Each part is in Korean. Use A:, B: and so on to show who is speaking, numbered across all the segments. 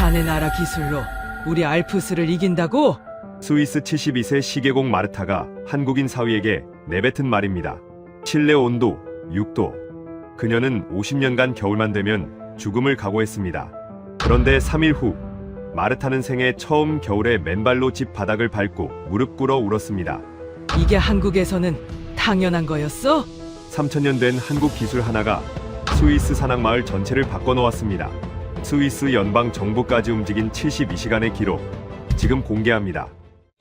A: 자네 나라 기술로 우리 알프스를 이긴다고?
B: 스위스 72세 시계공 마르타가 한국인 사위에게 내뱉은 말입니다. 실내 온도 6도. 그녀는 50년간 겨울만 되면 죽음을 각오했습니다. 그런데 3일 후 마르타는 생애 처음 겨울에 맨발로 집 바닥을 밟고 무릎 꿇어 울었습니다.
A: 이게 한국에서는 당연한 거였어?
B: 3000년 된 한국 기술 하나가 스위스 산악마을 전체를 바꿔놓았습니다. 스위스 연방 정부까지 움직인 72시간의 기록, 지금 공개합니다.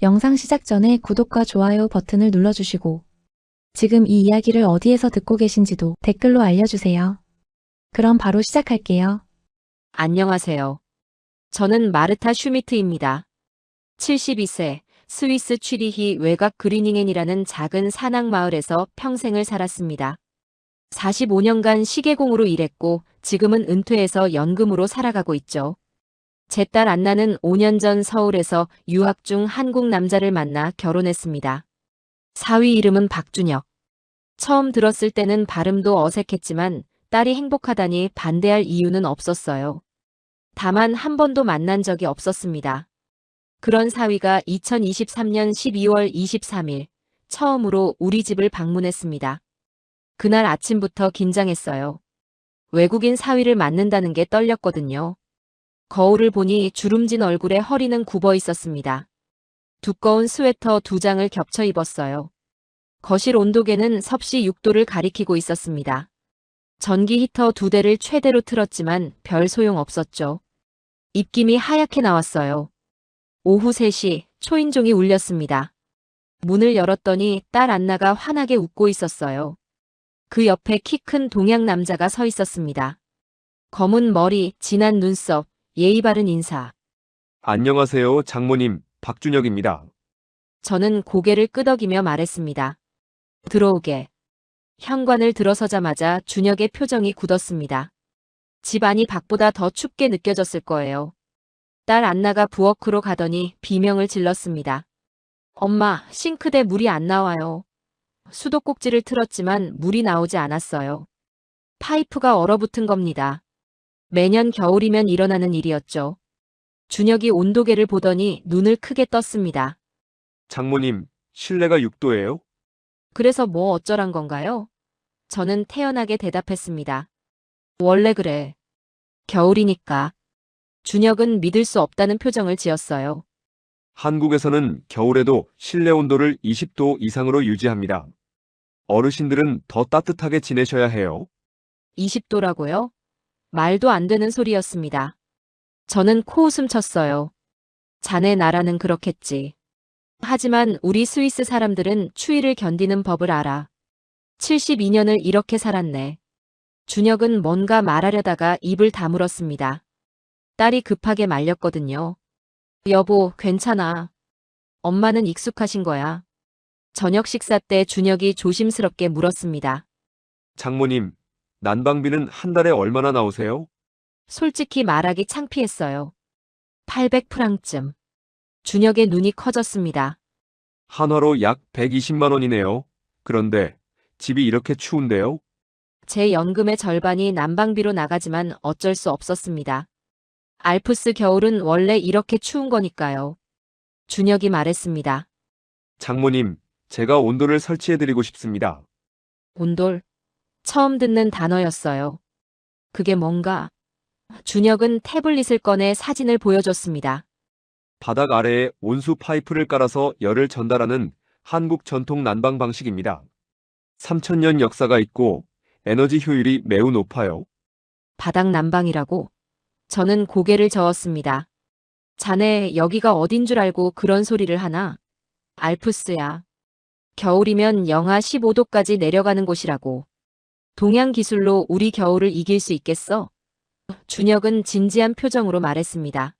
C: 영상 시작 전에 구독과 좋아요 버튼을 눌러주시고 지금 이 이야기를 어디에서 듣고 계신지도 댓글로 알려주세요. 그럼 바로 시작할게요.
D: 안녕하세요. 저는 마르타 슈미트입니다. 72세, 스위스 취리히 외곽 그리닝엔이라는 작은 산악 마을에서 평생을 살았습니다. 45년간 시계공으로 일했고 지금은 은퇴해서 연금으로 살아가고 있죠. 제 딸 안나는 5년 전 서울에서 유학 중 한국 남자를 만나 결혼했습니다. 사위 이름은 박준혁. 처음 들었을 때는 발음도 어색했지만 딸이 행복하다니 반대할 이유는 없었어요. 다만 한 번도 만난 적이 없었습니다. 그런 사위가 2023년 12월 23일 처음으로 우리 집을 방문했습니다. 그날 아침부터 긴장했어요. 외국인 사위를 만난다는 게 떨렸거든요. 거울을 보니 주름진 얼굴에 허리는 굽어 있었습니다. 두꺼운 스웨터 2장을 겹쳐 입었어요. 거실 온도계는 섭씨 6도를 가리키고 있었습니다. 전기 히터 2대를 최대로 틀었지만 별 소용 없었죠. 입김이 하얗게 나왔어요. 오후 3시 초인종이 울렸습니다. 문을 열었더니 딸 안나가 환하게 웃고 있었어요. 그 옆에 키 큰 동양 남자가 서 있었습니다. 검은 머리, 진한 눈썹, 예의 바른 인사.
B: 안녕하세요, 장모님. 박준혁입니다.
D: 저는 고개를 끄덕이며 말했습니다. 들어오게. 현관을 들어서자마자 준혁의 표정이 굳었습니다. 집 안이 밖보다 더 춥게 느껴졌을 거예요. 딸 안나가 부엌으로 가더니 비명을 질렀습니다. 엄마, 싱크대 물이 안 나와요. 수도꼭지를 틀었지만 물이 나오지 않았어요. 파이프가 얼어붙은 겁니다. 매년 겨울이면 일어나는 일이었죠. 준혁이 온도계를 보더니 눈을 크게 떴습니다.
B: 장모님, 실내가 6도예요?
D: 그래서 뭐 어쩌란 건가요? 저는 태연하게 대답했습니다. 원래 그래. 겨울이니까. 준혁은 믿을 수 없다는 표정을 지었어요.
B: 한국에서는 겨울에도 실내 온도를 20도 이상으로 유지합니다. 어르신들은 더 따뜻하게 지내셔야 해요.
D: 20도라고요? 말도 안 되는 소리였습니다. 저는 코웃음 쳤어요. 자네 나라는 그렇겠지. 하지만 우리 스위스 사람들은 추위를 견디는 법을 알아. 72년을 이렇게 살았네. 준혁은 뭔가 말하려다가 입을 다물었습니다. 딸이 급하게 말렸거든요. 여보, 괜찮아. 엄마는 익숙하신 거야. 저녁 식사 때 준혁이 조심스럽게 물었습니다.
B: 장모님, 난방비는 한 달에 얼마나 나오세요?
D: 솔직히 말하기 창피했어요. 800프랑쯤. 준혁의 눈이 커졌습니다.
B: 한화로 약 120만 원이네요. 그런데 집이 이렇게 추운데요?
D: 제 연금의 절반이 난방비로 나가지만 어쩔 수 없었습니다. 알프스 겨울은 원래 이렇게 추운 거니까요. 준혁이 말했습니다.
B: 장모님, 제가 온도를 설치해드리고 싶습니다.
D: 온돌. 처음 듣는 단어였어요. 그게 뭔가? 준혁은 태블릿을 꺼내 사진을 보여줬습니다.
B: 바닥 아래에 온수 파이프를 깔아서 열을 전달하는 한국 전통 난방 방식입니다. 3000년 역사가 있고 에너지 효율이 매우 높아요.
D: 바닥 난방이라고? 저는 고개를 저었습니다. 자네 여기가 어딘 줄 알고 그런 소리를 하나? 알프스야. 겨울이면 영하 15도까지 내려가는 곳이라고. 동양 기술로 우리 겨울을 이길 수 있겠어? 준혁은 진지한 표정으로 말했습니다.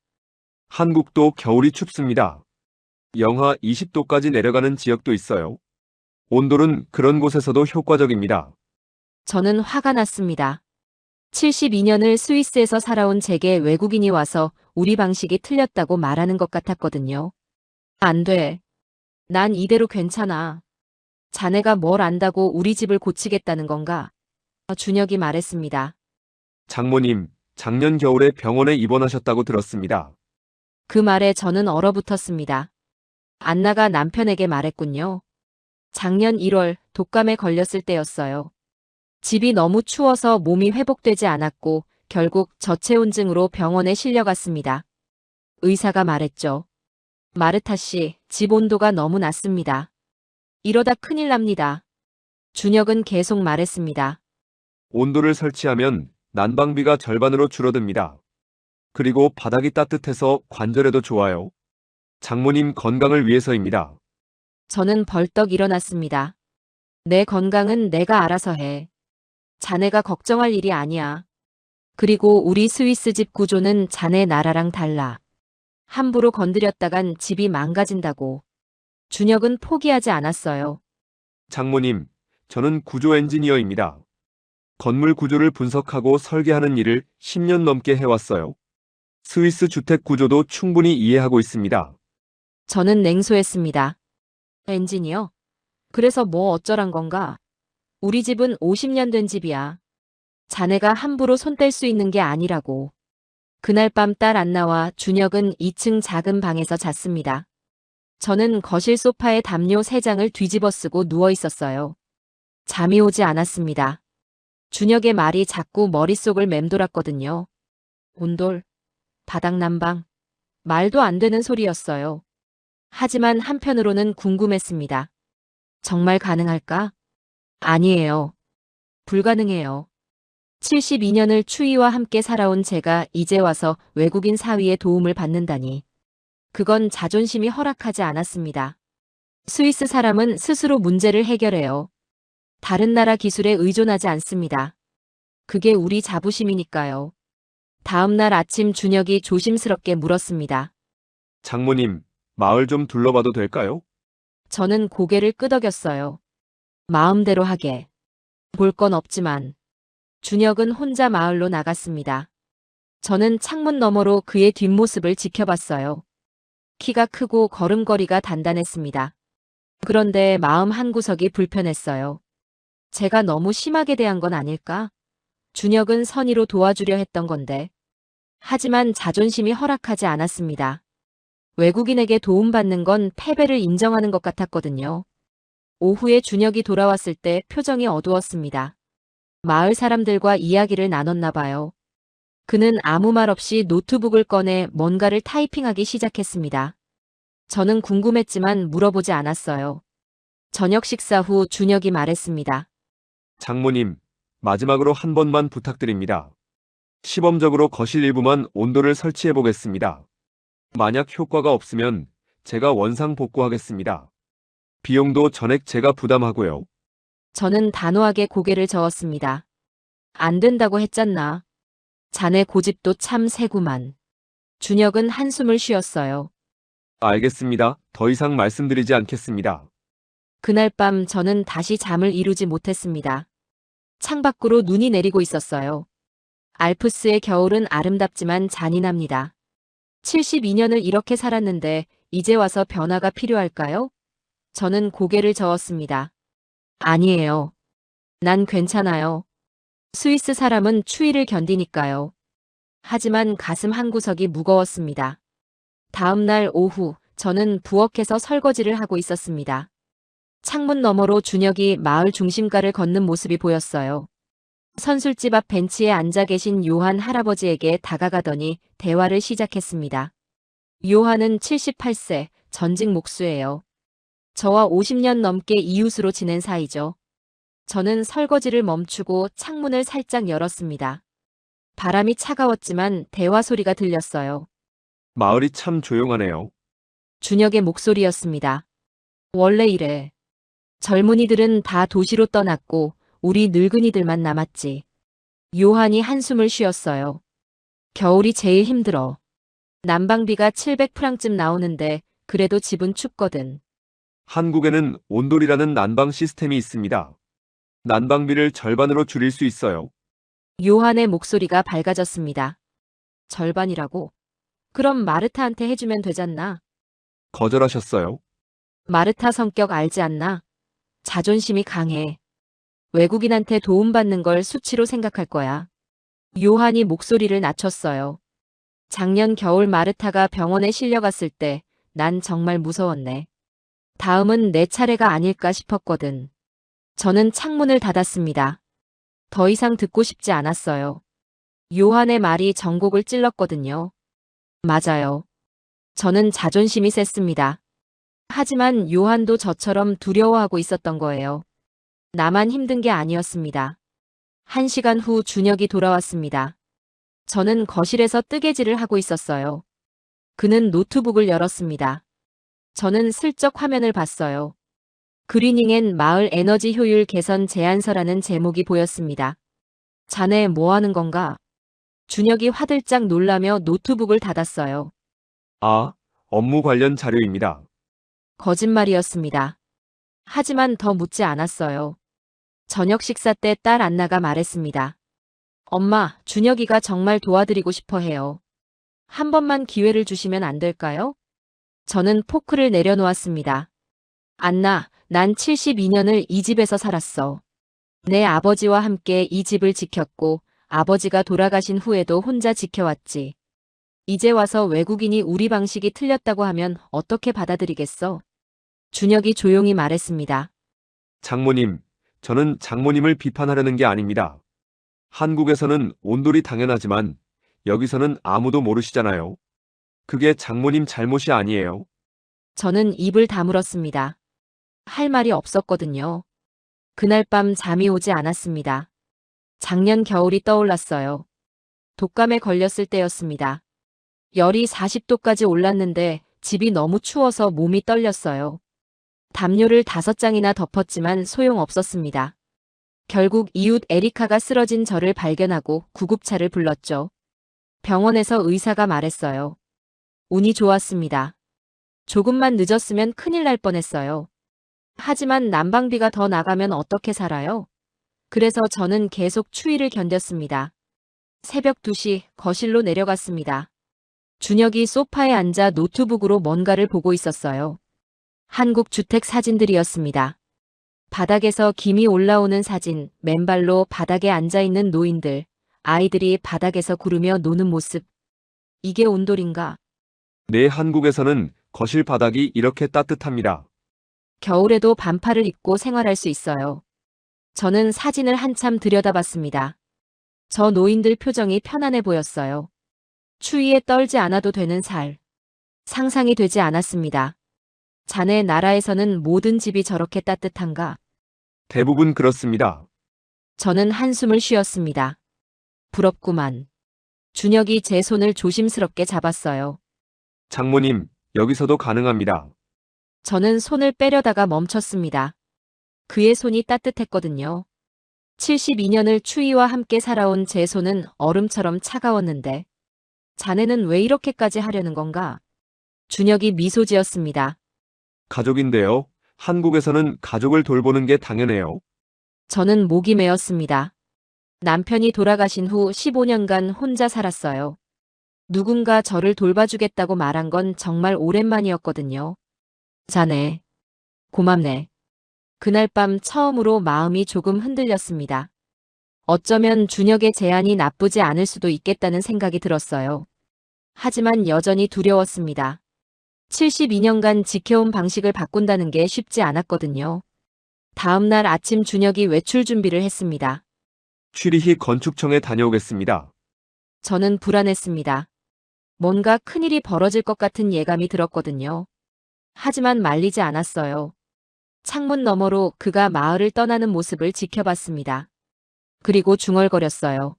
B: 한국도 겨울이 춥습니다. 영하 20도까지 내려가는 지역도 있어요. 온돌은 그런 곳에서도 효과적입니다.
D: 저는 화가 났습니다. 72년을 스위스에서 살아온 제게 외국인이 와서 우리 방식이 틀렸다고 말하는 것 같았거든요. 안 돼. 난 이대로 괜찮아. 자네가 뭘 안다고 우리 집을 고치겠다는 건가? 준혁이 말했습니다.
B: 장모님,
E: 작년 겨울에 병원에 입원하셨다고 들었습니다.
D: 그 말에 저는 얼어붙었습니다. 안나가 남편에게 말했군요. 작년 1월 독감에 걸렸을 때였어요. 집이 너무 추워서 몸이 회복되지 않았고 결국 저체온증으로 병원에 실려갔습니다. 의사가 말했죠. 마르타 씨, 집 온도가 너무 낮습니다. 이러다 큰일 납니다. 준혁은 계속 말했습니다.
E: 온도를 설치하면 난방비가 절반으로 줄어듭니다. 그리고 바닥이 따뜻해서 관절에도 좋아요. 장모님 건강을 위해서입니다.
D: 저는 벌떡 일어났습니다. 내 건강은 내가 알아서 해. 자네가 걱정할 일이 아니야. 그리고 우리 스위스 집 구조는 자네 나라랑 달라. 함부로 건드렸다간 집이 망가진다고. 준혁은 포기하지 않았어요.
E: 장모님, 저는 구조 엔지니어입니다. 건물 구조를 분석하고 설계하는 일을 10년 넘게 해왔어요. 스위스 주택 구조도 충분히 이해하고 있습니다.
D: 저는 냉소했습니다. 엔지니어? 그래서 뭐 어쩌란 건가? 우리 집은 50년 된 집이야. 자네가 함부로 손 뗄 수 있는 게 아니라고. 그날 밤 딸 안나와 준혁은 2층 작은 방에서 잤습니다. 저는 거실 소파에 담요 3장을 뒤집어 쓰고 누워 있었어요. 잠이 오지 않았습니다. 준혁의 말이 자꾸 머릿속을 맴돌았거든요. 온돌, 바닥 난방, 말도 안 되는 소리였어요. 하지만 한편으로는 궁금했습니다. 정말 가능할까? 아니에요. 불가능해요. 72년을 추위와 함께 살아온 제가 이제 와서 외국인 사위의 도움을 받는다니. 그건 자존심이 허락하지 않았습니다. 스위스 사람은 스스로 문제를 해결해요. 다른 나라 기술에 의존하지 않습니다. 그게 우리 자부심이니까요. 다음 날 아침 준혁이 조심스럽게 물었습니다.
E: 장모님, 마을 좀 둘러봐도 될까요?
D: 저는 고개를 끄덕였어요. 마음대로 하게. 볼 건 없지만. 준혁은 혼자 마을로 나갔습니다. 저는 창문 너머로 그의 뒷모습을 지켜봤어요. 키가 크고 걸음걸이가 단단했습니다. 그런데 마음 한구석이 불편했어요. 제가 너무 심하게 대한 건 아닐까? 준혁은 선의로 도와주려 했던 건데. 하지만 자존심이 허락하지 않았습니다. 외국인에게 도움받는 건 패배를 인정하는 것 같았거든요. 오후에 준혁이 돌아왔을 때 표정이 어두웠습니다. 마을 사람들과 이야기를 나눴나 봐요. 그는 아무 말 없이 노트북을 꺼내 뭔가를 타이핑하기 시작했습니다. 저는 궁금했지만 물어보지 않았어요. 저녁 식사 후 준혁이 말했습니다.
E: 장모님, 마지막으로 한 번만 부탁드립니다. 시범적으로 거실 일부만 온도를 설치해 보겠습니다. 만약 효과가 없으면 제가 원상 복구하겠습니다. 비용도 전액 제가 부담하고요.
D: 저는 단호하게 고개를 저었습니다. 안 된다고 했잖나. 자네 고집도 참 세구만. 준혁은 한숨을 쉬었어요.
E: 알겠습니다. 더 이상 말씀드리지 않겠습니다.
D: 그날 밤 저는 다시 잠을 이루지 못했습니다. 창밖으로 눈이 내리고 있었어요. 알프스의 겨울은 아름답지만 잔인합니다. 72년을 이렇게 살았는데 이제 와서 변화가 필요할까요? 저는 고개를 저었습니다. 아니에요. 난 괜찮아요. 스위스 사람은 추위를 견디니까요. 하지만 가슴 한구석이 무거웠습니다. 다음 날 오후 저는 부엌에서 설거지를 하고 있었습니다. 창문 너머로 준혁이 마을 중심가를 걷는 모습이 보였어요. 선술집 앞 벤치에 앉아 계신 요한 할아버지에게 다가가더니 대화를 시작했습니다. 요한은 78세, 전직 목수예요. 저와 50년 넘게 이웃으로 지낸 사이죠. 저는 설거지를 멈추고 창문을 살짝 열었습니다. 바람이 차가웠지만 대화 소리가 들렸어요.
E: 마을이 참 조용하네요.
D: 준혁의 목소리였습니다. 원래 이래. 젊은이들은 다 도시로 떠났고 우리 늙은이들만 남았지. 요한이 한숨을 쉬었어요. 겨울이 제일 힘들어. 난방비가 700프랑쯤 나오는데 그래도 집은 춥거든.
E: 한국에는 온돌이라는 난방 시스템이 있습니다. 난방비를 절반으로 줄일 수 있어요.
D: 요한의 목소리가 밝아졌습니다. 절반이라고? 그럼 마르타한테 해주면 되잖나.
E: 거절하셨어요?
D: 마르타 성격 알지 않나? 자존심이 강해. 외국인한테 도움받는 걸 수치로 생각할 거야. 요한이 목소리를 낮췄어요. 작년 겨울 마르타가 병원에 실려갔을 때 난 정말 무서웠네. 다음은 내 차례가 아닐까 싶었거든. 저는 창문을 닫았습니다. 더 이상 듣고 싶지 않았어요. 요한의 말이 전곡을 찔렀거든요. 맞아요. 저는 자존심이 셌습니다. 하지만 요한도 저처럼 두려워하고 있었던 거예요. 나만 힘든 게 아니었습니다. 1시간 후 준혁이 돌아왔습니다. 저는 거실에서 뜨개질을 하고 있었어요. 그는 노트북을 열었습니다. 저는 슬쩍 화면을 봤어요. 그리닝엔 마을 에너지 효율 개선 제안서라는 제목이 보였습니다. 자네 뭐 하는 건가? 준혁이 화들짝 놀라며 노트북을 닫았어요.
E: 아, 업무 관련 자료입니다.
D: 거짓말이었습니다. 하지만 더 묻지 않았어요. 저녁 식사 때 딸 안나가 말했습니다. 엄마, 준혁이가 정말 도와드리고 싶어 해요. 한 번만 기회를 주시면 안 될까요? 저는 포크를 내려놓았습니다. 안나, 난 72년을 이 집에서 살았어. 내 아버지와 함께 이 집을 지켰고 아버지가 돌아가신 후에도 혼자 지켜왔지. 이제 와서 외국인이 우리 방식이 틀렸다고 하면 어떻게 받아들이겠어? 준혁이 조용히 말했습니다.
E: 장모님, 저는 장모님을 비판하려는 게 아닙니다. 한국에서는 온돌이 당연하지만 여기서는 아무도 모르시잖아요. 그게 장모님 잘못이 아니에요.
D: 저는 입을 다물었습니다. 할 말이 없었거든요. 그날 밤 잠이 오지 않았습니다. 작년 겨울이 떠올랐어요. 독감에 걸렸을 때였습니다. 열이 40도까지 올랐는데 집이 너무 추워서 몸이 떨렸어요. 담요를 5장이나 덮었지만 소용없었습니다. 결국 이웃 에리카가 쓰러진 저를 발견하고 구급차를 불렀죠. 병원에서 의사가 말했어요. 운이 좋았습니다. 조금만 늦었으면 큰일 날 뻔했어요. 하지만 난방비가 더 나가면 어떻게 살아요? 그래서 저는 계속 추위를 견뎠습니다. 새벽 2시 거실로 내려갔습니다. 준혁이 소파에 앉아 노트북으로 뭔가를 보고 있었어요. 한국 주택 사진들이었습니다. 바닥에서 김이 올라오는 사진, 맨발로 바닥에 앉아있는 노인들, 아이들이 바닥에서 구르며 노는 모습. 이게 온돌인가?
E: 네, 한국에서는 거실 바닥이 이렇게 따뜻합니다.
D: 겨울에도 반팔을 입고 생활할 수 있어요. 저는 사진을 한참 들여다봤습니다. 저 노인들 표정이 편안해 보였어요. 추위에 떨지 않아도 되는 살. 상상이 되지 않았습니다. 자네 나라에서는 모든 집이 저렇게 따뜻한가?
E: 대부분 그렇습니다.
D: 저는 한숨을 쉬었습니다. 부럽구만. 준혁이 제 손을 조심스럽게 잡았어요.
E: 장모님, 여기서도 가능합니다.
D: 저는 손을 빼려다가 멈췄습니다. 그의 손이 따뜻했거든요. 72년을 추위와 함께 살아온 제 손은 얼음처럼 차가웠는데 자네는 왜 이렇게까지 하려는 건가? 준혁이 미소 지었습니다.
E: 가족인데요. 한국에서는 가족을 돌보는 게 당연해요.
D: 저는 목이 메었습니다. 남편이 돌아가신 후 15년간 혼자 살았어요. 누군가 저를 돌봐주겠다고 말한 건 정말 오랜만이었거든요. 자네, 고맙네. 그날 밤 처음으로 마음이 조금 흔들렸습니다. 어쩌면 준혁의 제안이 나쁘지 않을 수도 있겠다는 생각이 들었어요. 하지만 여전히 두려웠습니다. 72년간 지켜온 방식을 바꾼다는 게 쉽지 않았거든요. 다음 날 아침 준혁이 외출 준비를 했습니다.
E: 취리히 건축청에 다녀오겠습니다.
D: 저는 불안했습니다. 뭔가 큰일이 벌어질 것 같은 예감이 들었거든요. 하지만 말리지 않았어요. 창문 너머로 그가 마을을 떠나는 모습을 지켜봤습니다. 그리고 중얼거렸어요.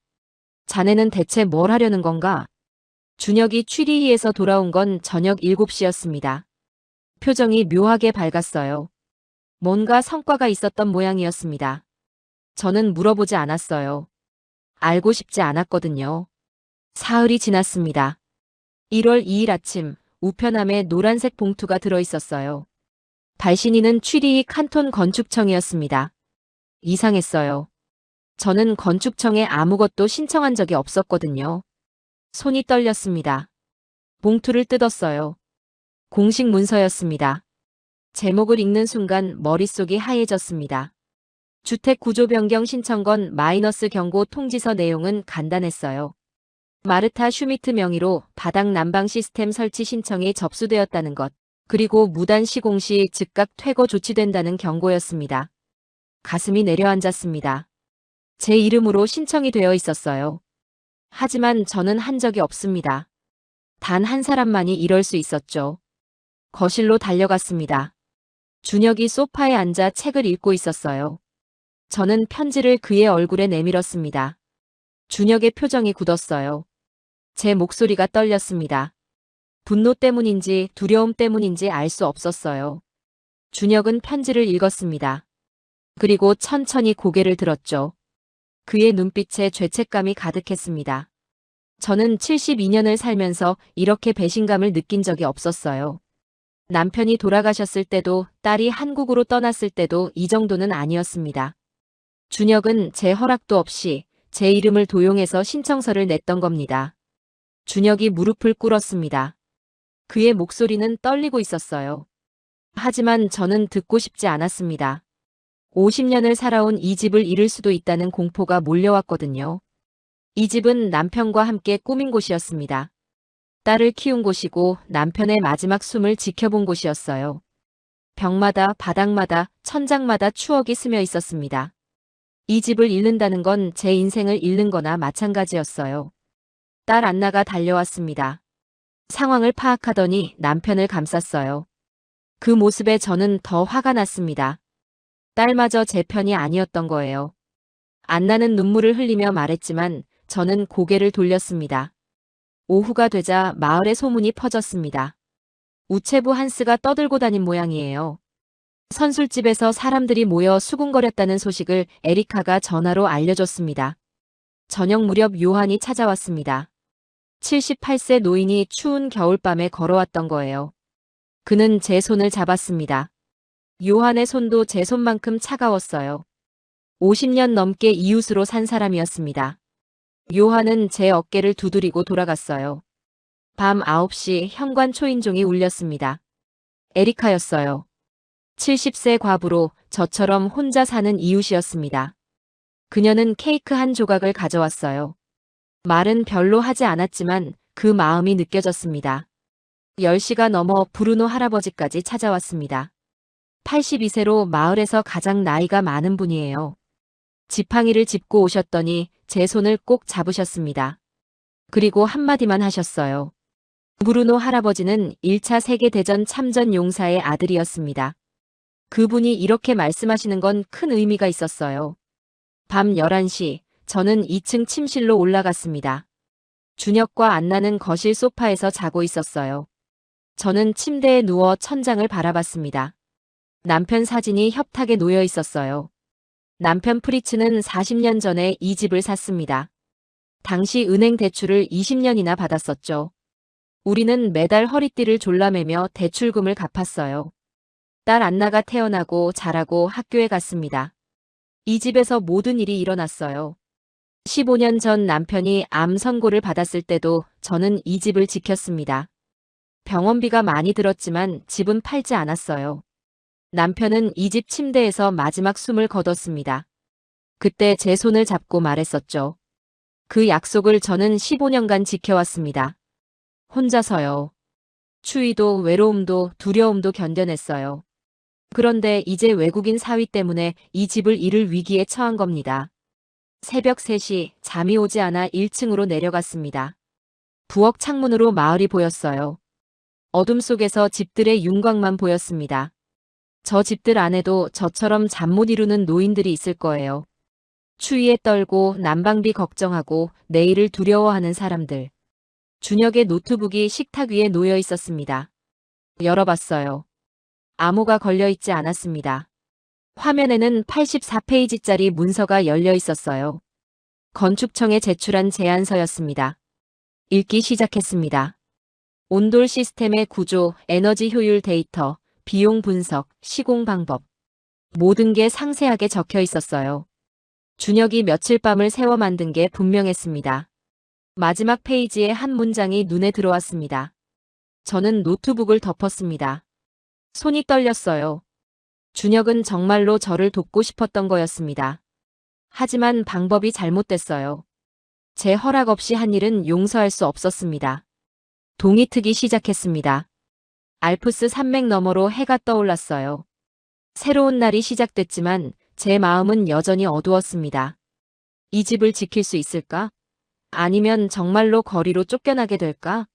D: 자네는 대체 뭘 하려는 건가? 준혁이 취리히에서 돌아온 건 저녁 7시였습니다. 표정이 묘하게 밝았어요. 뭔가 성과가 있었던 모양이었습니다. 저는 물어보지 않았어요. 알고 싶지 않았거든요. 사흘이 지났습니다. 1월 2일 아침, 우편함에 노란색 봉투가 들어있었어요. 발신인은 취리히 칸톤 건축청이었습니다. 이상했어요. 저는 건축청에 아무것도 신청한 적이 없었거든요. 손이 떨렸습니다. 봉투를 뜯었어요. 공식 문서였습니다. 제목을 읽는 순간 머릿속이 하얘졌습니다. 주택 구조 변경 신청건 마이너스 경고 통지서 내용은 간단했어요. 마르타 슈미트 명의로 바닥 난방 시스템 설치 신청이 접수되었다는 것, 그리고 무단 시공 시 즉각 퇴거 조치된다는 경고였습니다. 가슴이 내려앉았습니다. 제 이름으로 신청이 되어 있었어요. 하지만 저는 한 적이 없습니다. 단 한 사람만이 이럴 수 있었죠. 거실로 달려갔습니다. 준혁이 소파에 앉아 책을 읽고 있었어요. 저는 편지를 그의 얼굴에 내밀었습니다. 준혁의 표정이 굳었어요. 제 목소리가 떨렸습니다. 분노 때문인지 두려움 때문인지 알 수 없었어요. 준혁은 편지를 읽었습니다. 그리고 천천히 고개를 들었죠. 그의 눈빛에 죄책감이 가득했습니다. 저는 72년을 살면서 이렇게 배신감을 느낀 적이 없었어요. 남편이 돌아가셨을 때도 딸이 한국으로 떠났을 때도 이 정도는 아니었습니다. 준혁은 제 허락도 없이 제 이름을 도용해서 신청서를 냈던 겁니다. 준혁이 무릎을 꿇었습니다. 그의 목소리는 떨리고 있었어요. 하지만 저는 듣고 싶지 않았습니다. 50년을 살아온 이 집을 잃을 수도 있다는 공포가 몰려왔거든요. 이 집은 남편과 함께 꾸민 곳이었습니다. 딸을 키운 곳이고 남편의 마지막 숨을 지켜본 곳이었어요. 벽마다 바닥마다 천장마다 추억이 스며 있었습니다. 이 집을 잃는다는 건 제 인생을 잃는 거나 마찬가지였어요. 딸 안나가 달려왔습니다. 상황을 파악하더니 남편을 감쌌어요. 그 모습에 저는 더 화가 났습니다. 딸마저 제 편이 아니었던 거예요. 안나는 눈물을 흘리며 말했지만 저는 고개를 돌렸습니다. 오후가 되자 마을에 소문이 퍼졌습니다. 우체부 한스가 떠들고 다닌 모양이에요. 선술집에서 사람들이 모여 수군거렸다는 소식을 에리카가 전화로 알려줬습니다. 저녁 무렵 요한이 찾아왔습니다. 78세 노인이 추운 겨울밤에 걸어왔던 거예요. 그는 제 손을 잡았습니다. 요한의 손도 제 손만큼 차가웠어요. 50년 넘게 이웃으로 산 사람이었습니다. 요한은 제 어깨를 두드리고 돌아갔어요. 밤 9시 현관 초인종이 울렸습니다. 에리카였어요. 70세 과부로 저처럼 혼자 사는 이웃이었습니다. 그녀는 케이크 한 조각을 가져왔어요. 말은 별로 하지 않았지만 그 마음이 느껴졌습니다. 10시가 넘어 브루노 할아버지까지 찾아왔습니다. 82세로 마을에서 가장 나이가 많은 분이에요. 지팡이를 짚고 오셨더니 제 손을 꼭 잡으셨습니다. 그리고 한마디만 하셨어요. 브루노 할아버지는 1차 세계대전 참전 용사의 아들이었습니다. 그분이 이렇게 말씀하시는 건 큰 의미가 있었어요. 밤 11시, 저는 2층 침실로 올라갔습니다. 준혁과 안나는 거실 소파에서 자고 있었어요. 저는 침대에 누워 천장을 바라봤습니다. 남편 사진이 협탁에 놓여 있었어요. 남편 프리츠는 40년 전에 이 집을 샀습니다. 당시 은행 대출을 20년이나 받았었죠. 우리는 매달 허리띠를 졸라매며 대출금을 갚았어요. 딸 안나가 태어나고 자라고 학교에 갔습니다. 이 집에서 모든 일이 일어났어요. 15년 전 남편이 암 선고를 받았을 때도 저는 이 집을 지켰습니다. 병원비가 많이 들었지만 집은 팔지 않았어요. 남편은 이 집 침대에서 마지막 숨을 거뒀습니다. 그때 제 손을 잡고 말했었죠. 그 약속을 저는 15년간 지켜왔습니다. 혼자서요. 추위도 외로움도 두려움도 견뎌냈어요. 그런데 이제 외국인 사위 때문에 이 집을 잃을 위기에 처한 겁니다. 새벽 3시 잠이 오지 않아 1층으로 내려갔습니다. 부엌 창문으로 마을이 보였어요. 어둠 속에서 집들의 윤곽만 보였습니다. 저 집들 안에도 저처럼 잠 못 이루는 노인들이 있을 거예요. 추위에 떨고 난방비 걱정하고 내일을 두려워하는 사람들. 준혁의 노트북이 식탁 위에 놓여 있었습니다. 열어봤어요. 암호가 걸려 있지 않았습니다. 화면에는 84페이지짜리 문서가 열려 있었어요. 건축청에 제출한 제안서였습니다. 읽기 시작했습니다. 온돌 시스템의 구조, 에너지 효율 데이터, 비용 분석, 시공 방법. 모든 게 상세하게 적혀 있었어요. 준혁이 며칠 밤을 새워 만든 게 분명했습니다. 마지막 페이지에 한 문장이 눈에 들어왔습니다. 저는 노트북을 덮었습니다. 손이 떨렸어요. 준혁은 정말로 저를 돕고 싶었던 거였습니다. 하지만 방법이 잘못됐어요. 제 허락 없이 한 일은 용서할 수 없었습니다. 동이 트기 시작했습니다. 알프스 산맥 너머로 해가 떠올랐어요. 새로운 날이 시작됐지만 제 마음은 여전히 어두웠습니다. 이 집을 지킬 수 있을까? 아니면 정말로 거리로 쫓겨나게 될까?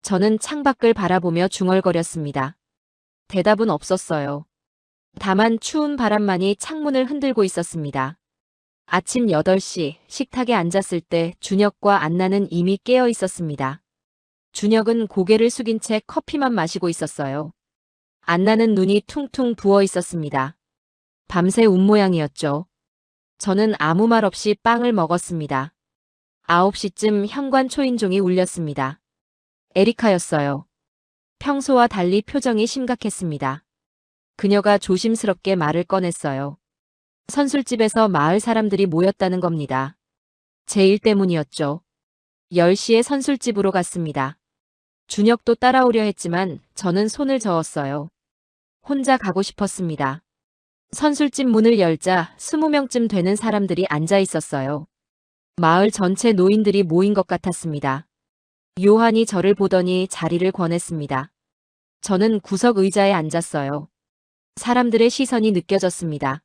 D: 저는 창밖을 바라보며 중얼거렸습니다. 대답은 없었어요. 다만 추운 바람만이 창문을 흔들고 있었습니다. 아침 8시 식탁에 앉았을 때 준혁과 안나는 이미 깨어 있었습니다. 준혁은 고개를 숙인 채 커피만 마시고 있었어요. 안나는 눈이 퉁퉁 부어 있었습니다. 밤새 운 모양이었죠. 저는 아무 말 없이 빵을 먹었습니다. 9시쯤 현관 초인종이 울렸습니다. 에리카였어요. 평소와 달리 표정이 심각했습니다. 그녀가 조심스럽게 말을 꺼냈어요. 선술집에서 마을 사람들이 모였다는 겁니다. 제 일 때문이었죠. 10시에 선술집으로 갔습니다. 준혁도 따라오려 했지만 저는 손을 저었어요. 혼자 가고 싶었습니다. 선술집 문을 열자 20명쯤 되는 사람들이 앉아 있었어요. 마을 전체 노인들이 모인 것 같았습니다. 요한이 저를 보더니 자리를 권했습니다. 저는 구석 의자에 앉았어요. 사람들의 시선이 느껴졌습니다.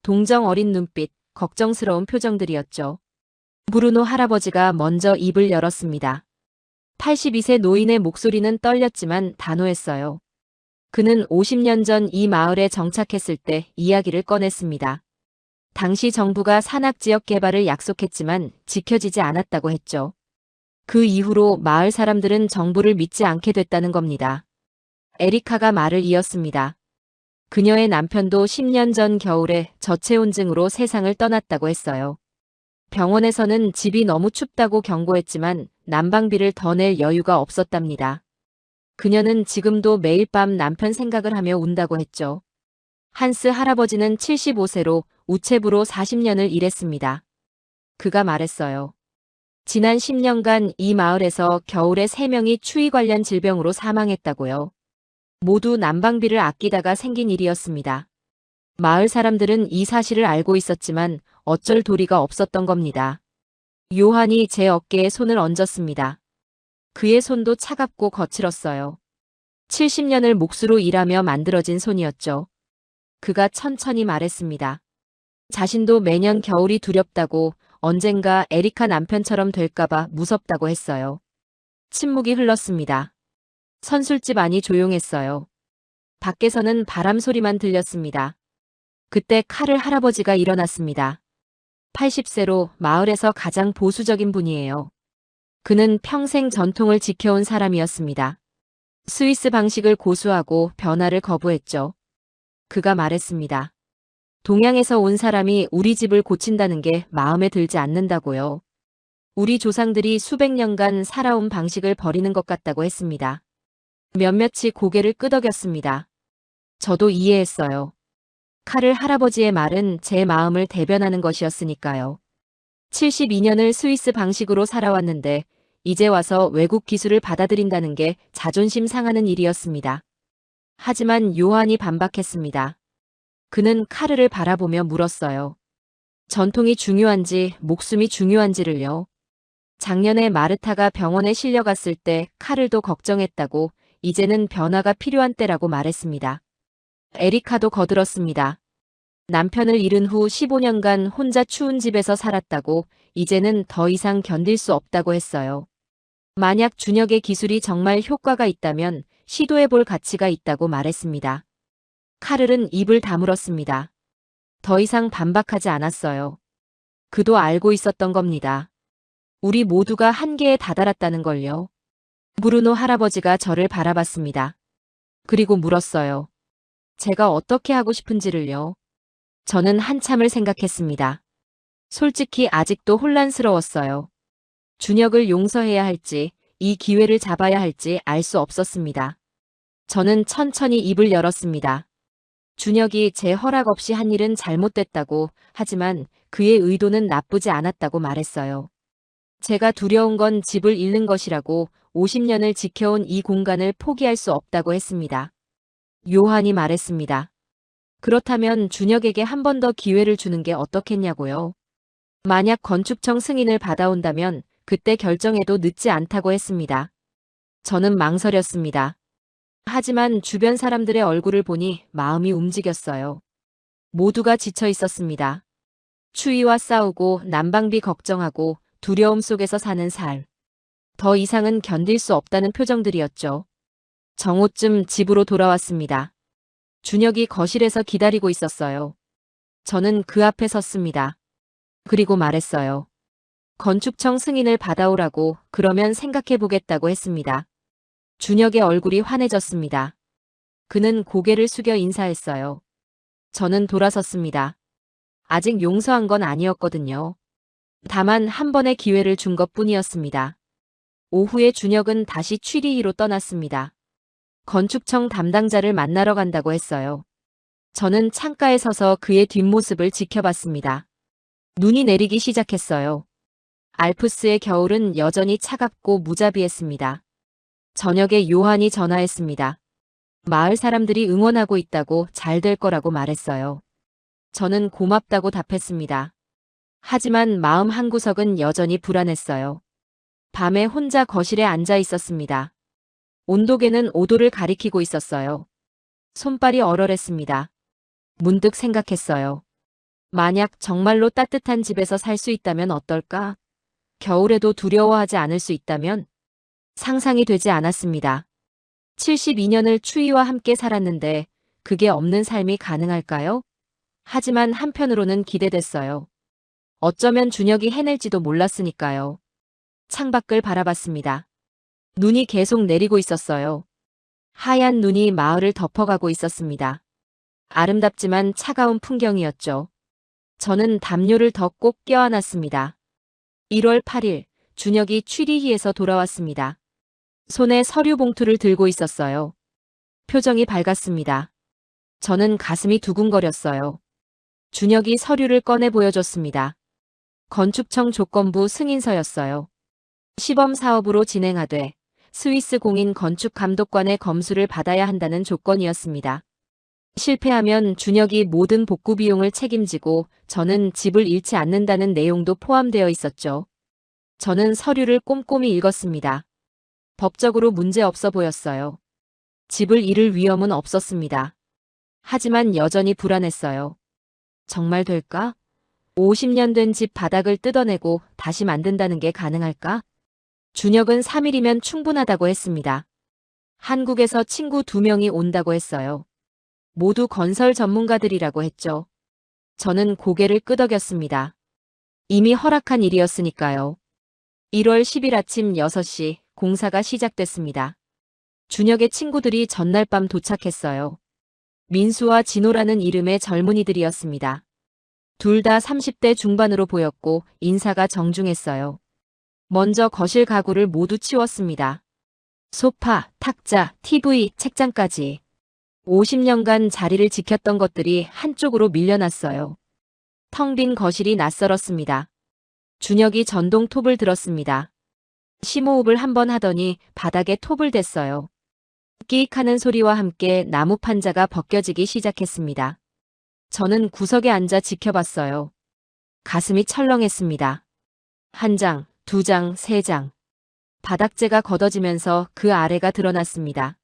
D: 동정 어린 눈빛, 걱정스러운 표정들이었죠. 브루노 할아버지가 먼저 입을 열었습니다. 82세 노인의 목소리는 떨렸지만 단호했어요. 그는 50년 전 이 마을에 정착했을 때 이야기를 꺼냈습니다. 당시 정부가 산악지역 개발을 약속했지만 지켜지지 않았다고 했죠. 그 이후로 마을 사람들은 정부를 믿지 않게 됐다는 겁니다. 에리카가 말을 이었습니다. 그녀의 남편도 10년 전 겨울에 저체온증으로 세상을 떠났다고 했어요. 병원에서는 집이 너무 춥다고 경고했지만 난방비를 더 낼 여유가 없었답니다. 그녀는 지금도 매일 밤 남편 생각을 하며 운다고 했죠. 한스 할아버지는 75세로 우체부로 40년을 일했습니다. 그가 말했어요. 지난 10년간 이 마을에서 겨울에 3명이 추위 관련 질병으로 사망했다고요. 모두 난방비를 아끼다가 생긴 일이었습니다. 마을 사람들은 이 사실을 알고 있었지만 어쩔 도리가 없었던 겁니다. 요한이 제 어깨에 손을 얹었습니다. 그의 손도 차갑고 거칠었어요. 70년을 몫으로 일하며 만들어진 손이었죠. 그가 천천히 말했습니다. 자신도 매년 겨울이 두렵다고, 언젠가 에리카 남편처럼 될까봐 무섭다고 했어요. 침묵이 흘렀습니다. 선술집 안이 조용했어요. 밖에서는 바람 소리만 들렸습니다. 그때 카를 할아버지가 일어났습니다. 80세로 마을에서 가장 보수적인 분이에요. 그는 평생 전통을 지켜온 사람이었습니다. 스위스 방식을 고수하고 변화를 거부했죠. 그가 말했습니다. 동양에서 온 사람이 우리 집을 고친다는 게 마음에 들지 않는다고요. 우리 조상들이 수백 년간 살아온 방식을 버리는 것 같다고 했습니다. 몇몇이 고개를 끄덕였습니다. 저도 이해했어요. 카를 할아버지의 말은 제 마음을 대변하는 것이었으니까요. 72년을 스위스 방식으로 살아왔는데 이제 와서 외국 기술을 받아들인다는 게 자존심 상하는 일이었습니다. 하지만 요한이 반박했습니다. 그는 카르를 바라보며 물었어요. 전통이 중요한지 목숨이 중요한지를요. 작년에 마르타가 병원에 실려갔을 때 카르도 걱정했다고, 이제는 변화가 필요한 때라고 말했습니다. 에리카도 거들었습니다. 남편을 잃은 후 15년간 혼자 추운 집에서 살았다고, 이제는 더 이상 견딜 수 없다고 했어요. 만약 준혁의 기술이 정말 효과가 있다면 시도해볼 가치가 있다고 말했습니다. 카를은 입을 다물었습니다. 더 이상 반박하지 않았어요. 그도 알고 있었던 겁니다. 우리 모두가 한계에 다다랐다는 걸요. 브루노 할아버지가 저를 바라봤습니다. 그리고 물었어요. 제가 어떻게 하고 싶은지를요. 저는 한참을 생각했습니다. 솔직히 아직도 혼란스러웠어요. 준혁을 용서해야 할지, 이 기회를 잡아야 할지 알 수 없었습니다. 저는 천천히 입을 열었습니다. 준혁이 제 허락 없이 한 일은 잘못됐다고, 하지만 그의 의도는 나쁘지 않았다고 말했어요. 제가 두려운 건 집을 잃는 것이라고, 50년을 지켜온 이 공간을 포기할 수 없다고 했습니다. 요한이 말했습니다. 그렇다면 준혁에게 한 번 더 기회를 주는 게 어떻겠냐고요. 만약 건축청 승인을 받아온다면 그때 결정해도 늦지 않다고 했습니다. 저는 망설였습니다. 하지만 주변 사람들의 얼굴을 보니 마음이 움직였어요. 모두가 지쳐 있었습니다. 추위와 싸우고 난방비 걱정하고 두려움 속에서 사는 삶. 더 이상은 견딜 수 없다는 표정들이었죠. 정오쯤 집으로 돌아왔습니다. 준혁이 거실에서 기다리고 있었어요. 저는 그 앞에 섰습니다. 그리고 말했어요. 건축청 승인을 받아오라고 그러면 생각해보겠다고 했습니다. 준혁의 얼굴이 환해졌습니다. 그는 고개를 숙여 인사했어요. 저는 돌아섰습니다. 아직 용서한 건 아니었거든요. 다만 한 번의 기회를 준 것뿐이었습니다. 오후에 준혁은 다시 취리히로 떠났습니다. 건축청 담당자를 만나러 간다고 했어요. 저는 창가에 서서 그의 뒷모습을 지켜봤습니다. 눈이 내리기 시작했어요. 알프스의 겨울은 여전히 차갑고 무자비했습니다. 저녁에 요한이 전화했습니다. 마을 사람들이 응원하고 있다고 잘 될 거라고 말했어요. 저는 고맙다고 답했습니다. 하지만 마음 한구석은 여전히 불안했어요. 밤에 혼자 거실에 앉아 있었습니다. 온도계는 5도를 가리키고 있었어요. 손발이 얼얼했습니다. 문득 생각했어요. 만약 정말로 따뜻한 집에서 살 수 있다면 어떨까? 겨울에도 두려워하지 않을 수 있다면? 상상이 되지 않았습니다. 72년을 추위와 함께 살았는데 그게 없는 삶이 가능할까요? 하지만 한편으로는 기대됐어요. 어쩌면 준혁이 해낼지도 몰랐으니까요. 창밖을 바라봤습니다. 눈이 계속 내리고 있었어요. 하얀 눈이 마을을 덮어가고 있었습니다. 아름답지만 차가운 풍경이었죠. 저는 담요를 더 꼭 껴안았습니다. 1월 8일, 준혁이 취리히에서 돌아왔습니다. 손에 서류 봉투를 들고 있었어요. 표정이 밝았습니다. 저는 가슴이 두근거렸어요. 준혁이 서류를 꺼내 보여줬습니다. 건축청 조건부 승인서였어요. 시범 사업으로 진행하되 스위스 공인 건축감독관의 검수를 받아야 한다는 조건이었습니다. 실패하면 준혁이 모든 복구 비용을 책임지고 저는 집을 잃지 않는다는 내용도 포함되어 있었죠. 저는 서류를 꼼꼼히 읽었습니다. 법적으로 문제 없어 보였어요. 집을 잃을 위험은 없었습니다. 하지만 여전히 불안했어요. 정말 될까? 50년 된 집 바닥을 뜯어내고 다시 만든다는 게 가능할까? 준혁은 3일이면 충분하다고 했습니다. 한국에서 친구 2명이 온다고 했어요. 모두 건설 전문가들이라고 했죠. 저는 고개를 끄덕였습니다. 이미 허락한 일이었으니까요. 1월 10일 아침 6시 공사가 시작됐습니다. 준혁의 친구들이 전날 밤 도착했어요. 민수와 진호라는 이름의 젊은이들이었습니다. 둘 다 30대 중반으로 보였고 인사가 정중했어요. 먼저 거실 가구를 모두 치웠습니다. 소파, 탁자, TV, 책장까지. 50년간 자리를 지켰던 것들이 한쪽으로 밀려났어요. 텅 빈 거실이 낯설었습니다. 준혁이 전동 톱을 들었습니다. 심호흡을 한번 하더니 바닥에 톱을 댔어요. 끼익하는 소리와 함께 나무 판자가 벗겨지기 시작했습니다. 저는 구석에 앉아 지켜봤어요. 가슴이 철렁했습니다. 1장, 2장, 3장. 바닥재가 걷어지면서 그 아래가 드러났습니다.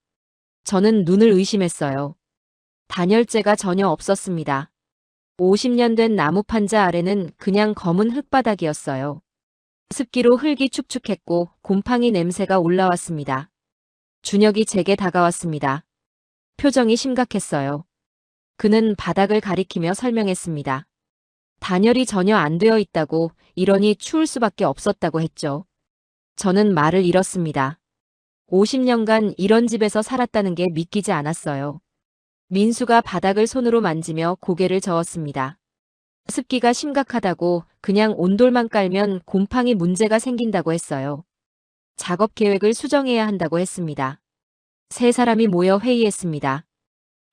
D: 저는 눈을 의심했어요. 단열재가 전혀 없었습니다. 50년 된 나무 판자 아래는 그냥 검은 흙바닥이었어요. 습기로 흙이 축축했고 곰팡이 냄새가 올라왔습니다. 준혁이 제게 다가왔습니다. 표정이 심각했어요. 그는 바닥을 가리키며 설명했습니다. 단열이 전혀 안 되어 있다고, 이러니 추울 수밖에 없었다고 했죠. 저는 말을 잃었습니다. 50년간 이런 집에서 살았다는 게 믿기지 않았어요. 민수가 바닥을 손으로 만지며 고개를 저었습니다. 습기가 심각하다고, 그냥 온돌만 깔면 곰팡이 문제가 생긴다고 했어요. 작업 계획을 수정해야 한다고 했습니다. 세 사람이 모여 회의했습니다.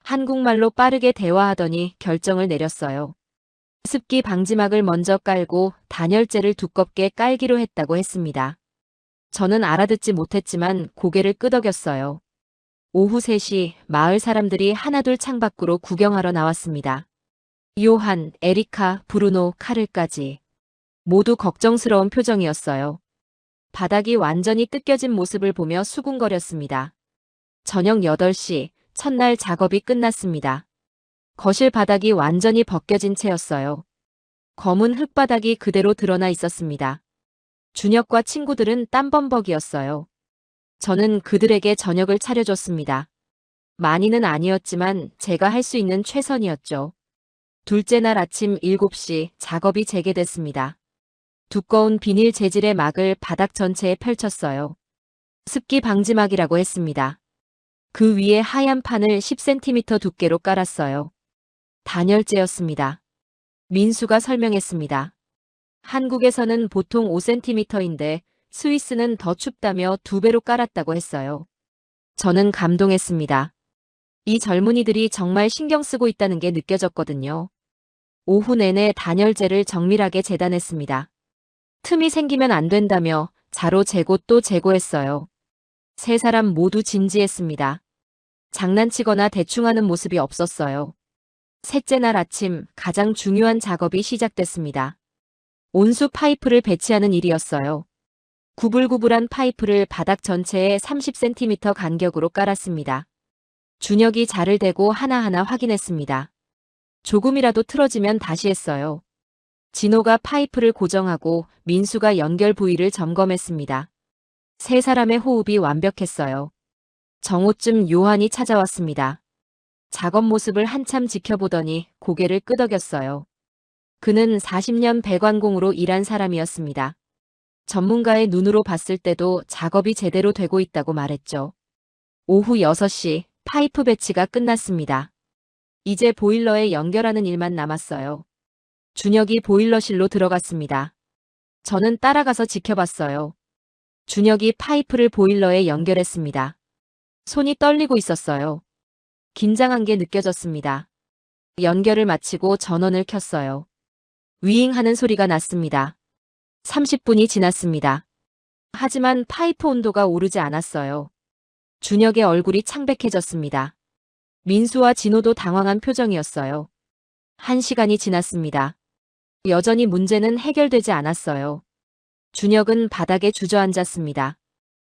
D: 한국말로 빠르게 대화하더니 결정을 내렸어요. 습기 방지막을 먼저 깔고 단열재를 두껍게 깔기로 했다고 했습니다. 저는 알아듣지 못했지만 고개를 끄덕였어요. 오후 3시 마을 사람들이 하나둘 창밖으로 구경하러 나왔습니다. 요한, 에리카, 브루노, 카를까지. 모두 걱정스러운 표정이었어요. 바닥이 완전히 뜯겨진 모습을 보며 수군거렸습니다. 저녁 8시, 첫날 작업이 끝났습니다. 거실 바닥이 완전히 벗겨진 채였어요. 검은 흙바닥이 그대로 드러나 있었습니다. 준혁과 친구들은 땀범벅이었어요. 저는 그들에게 저녁을 차려줬습니다. 많이는 아니었지만 제가 할 수 있는 최선이었죠. 둘째 날 아침 7시 작업이 재개됐습니다. 두꺼운 비닐 재질의 막을 바닥 전체에 펼쳤어요. 습기 방지막이라고 했습니다. 그 위에 하얀 판을 10cm 두께로 깔았어요. 단열재였습니다. 민수가 설명했습니다. 한국에서는 보통 5cm인데 스위스는 더 춥다며 2배로 깔았다고 했어요. 저는 감동했습니다. 이 젊은이들이 정말 신경 쓰고 있다는 게 느껴졌거든요. 오후 내내 단열재를 정밀하게 재단했습니다. 틈이 생기면 안 된다며 자로 재고 또 재고했어요. 세 사람 모두 진지했습니다. 장난치거나 대충하는 모습이 없었어요. 셋째 날 아침 가장 중요한 작업이 시작됐습니다. 온수 파이프를 배치하는 일이었어요. 구불구불한 파이프를 바닥 전체에 30cm 간격으로 깔았습니다. 준혁이 자를 대고 하나하나 확인했습니다. 조금이라도 틀어지면 다시 했어요. 진호가 파이프를 고정하고 민수가 연결 부위를 점검했습니다. 세 사람의 호흡이 완벽했어요. 정오쯤 요한이 찾아왔습니다. 작업 모습을 한참 지켜보더니 고개를 끄덕였어요. 그는 40년 배관공으로 일한 사람이었습니다. 전문가의 눈으로 봤을 때도 작업이 제대로 되고 있다고 말했죠. 오후 6시 파이프 배치가 끝났습니다. 이제 보일러에 연결하는 일만 남았어요. 준혁이 보일러실로 들어갔습니다. 저는 따라가서 지켜봤어요. 준혁이 파이프를 보일러에 연결했습니다. 손이 떨리고 있었어요. 긴장한 게 느껴졌습니다. 연결을 마치고 전원을 켰어요. 위잉 하는 소리가 났습니다. 30분이 지났습니다. 하지만 파이프 온도가 오르지 않았어요. 준혁의 얼굴이 창백해졌습니다. 민수와 진호도 당황한 표정이었어요. 1시간이 지났습니다. 여전히 문제는 해결되지 않았어요. 준혁은 바닥에 주저앉았습니다.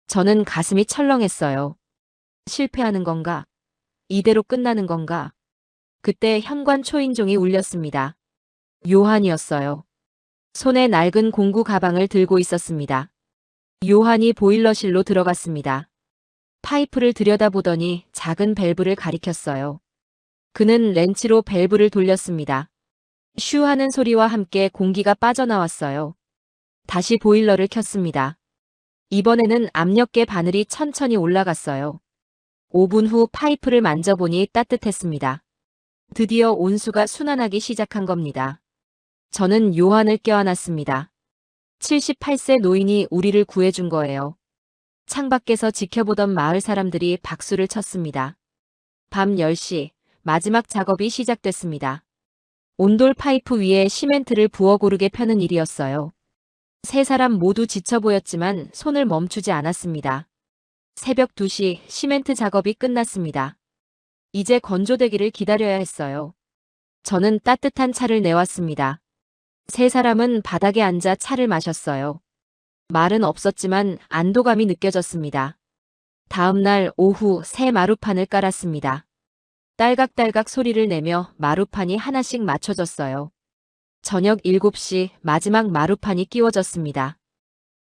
D: 저는 가슴이 철렁했어요. 실패하는 건가? 이대로 끝나는 건가? 그때 현관 초인종이 울렸습니다. 요한이었어요. 손에 낡은 공구 가방을 들고 있었습니다. 요한이 보일러실로 들어갔습니다. 파이프를 들여다보더니 작은 밸브를 가리켰어요. 그는 렌치로 밸브를 돌렸습니다. 슈 하는 소리와 함께 공기가 빠져나왔어요. 다시 보일러를 켰습니다. 이번에는 압력계 바늘이 천천히 올라갔어요. 5분 후 파이프를 만져보니 따뜻했습니다. 드디어 온수가 순환하기 시작한 겁니다. 저는 요한을 껴안았습니다. 78세 노인이 우리를 구해준 거예요. 창밖에서 지켜보던 마을 사람들이 박수를 쳤습니다. 밤 10시 마지막 작업이 시작됐습니다. 온돌 파이프 위에 시멘트를 부어 고르게 펴는 일이었어요. 세 사람 모두 지쳐 보였지만 손을 멈추지 않았습니다. 새벽 2시 시멘트 작업이 끝났습니다. 이제 건조되기를 기다려야 했어요. 저는 따뜻한 차를 내왔습니다. 세 사람은 바닥에 앉아 차를 마셨어요. 말은 없었지만 안도감이 느껴졌습니다. 다음 날 오후 새 마루판을 깔았습니다. 딸각딸각 소리를 내며 마루판이 하나씩 맞춰졌어요. 저녁 7시 마지막 마루판이 끼워졌습니다.